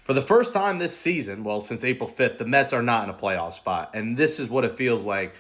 For the first time this season, well, since April 5th, the Mets are not in a playoff spot. And this is what it feels like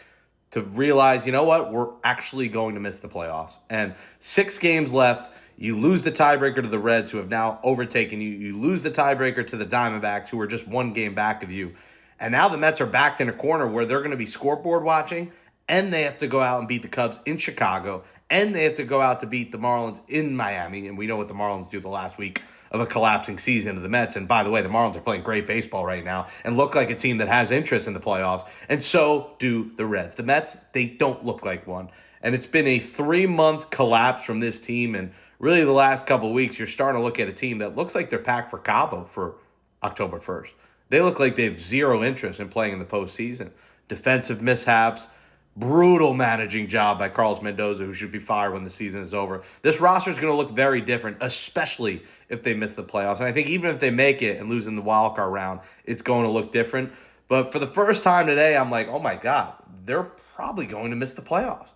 to realize, you know what, we're actually going to miss the playoffs. And 6 games left. You lose the tiebreaker to the Reds, who have now overtaken you. You lose the tiebreaker to the Diamondbacks, who are just 1 game back of you. And now the Mets are backed in a corner where they're going to be scoreboard watching, and they have to go out and beat the Cubs in Chicago, and they have to go out to beat the Marlins in Miami. And we know what the Marlins do the last week of a collapsing season of the Mets. And by the way, the Marlins are playing great baseball right now and look like a team that has interest in the playoffs. And so do the Reds. The Mets, they don't look like one. And it's been a 3-month collapse from this team. And really the last couple of weeks, you're starting to look at a team that looks like they're packed for Cabo for October 1st. They look like they have zero interest in playing in the postseason. Defensive mishaps, brutal managing job by Carlos Mendoza, who should be fired when the season is over. This roster is going to look very different, especially if they miss the playoffs. And I think even if they make it and lose in the wild card round, it's going to look different. But for the first time today, I'm like, oh my God, they're probably going to miss the playoffs.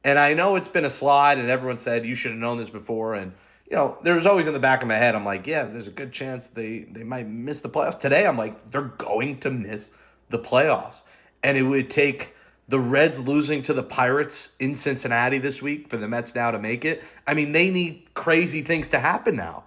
And I know it's been a slide, and everyone said you should have known this before. And, you know, there's always in the back of my head, I'm like, yeah, there's a good chance they might miss the playoffs. Today, I'm like, they're going to miss the playoffs. And it would take the Reds losing to the Pirates in Cincinnati this week for the Mets now to make it. I mean, they need crazy things to happen now.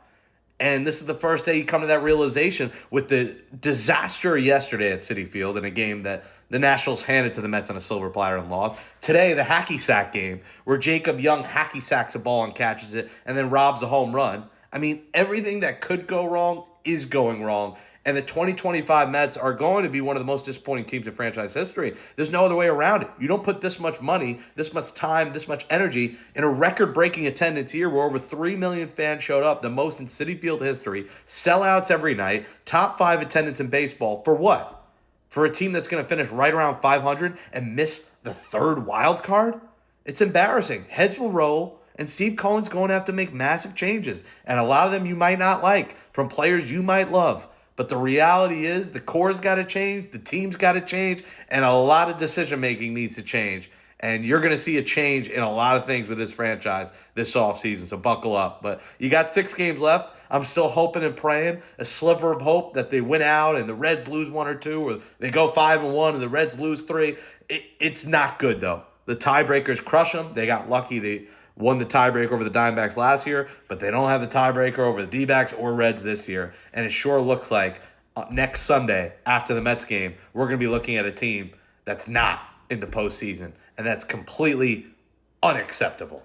And this is the first day you come to that realization with the disaster yesterday at Citi Field in a game that the Nationals handed to the Mets on a silver platter and lost. Today, the hacky sack game where Jacob Young hacky sacks a ball and catches it and then robs a home run. I mean, everything that could go wrong is going wrong. And the 2025 Mets are going to be one of the most disappointing teams in franchise history. There's no other way around it. You don't put this much money, this much time, this much energy in a record-breaking attendance year where over 3 million fans showed up, the most in Citi Field history, sellouts every night, top 5 attendance in baseball. For what? For a team that's going to finish right around 500 and miss the 3rd wild card? It's embarrassing. Heads will roll, and Steve Cohen's going to have to make massive changes. And a lot of them you might not like, from players you might love. But the reality is the core's got to change, the team's got to change, and a lot of decision-making needs to change. And you're going to see a change in a lot of things with this franchise this offseason, so buckle up. But you got 6 games left. I'm still hoping and praying, a sliver of hope that they win out and the Reds lose 1 or 2, or they go 5-1 and the Reds lose 3. It's not good, though. The tiebreakers crush them. They got lucky. They won the tiebreaker over the Diamondbacks last year, but they don't have the tiebreaker over the D-backs or Reds this year. And it sure looks like next Sunday after the Mets game, we're going to be looking at a team that's not in the postseason, and that's completely unacceptable.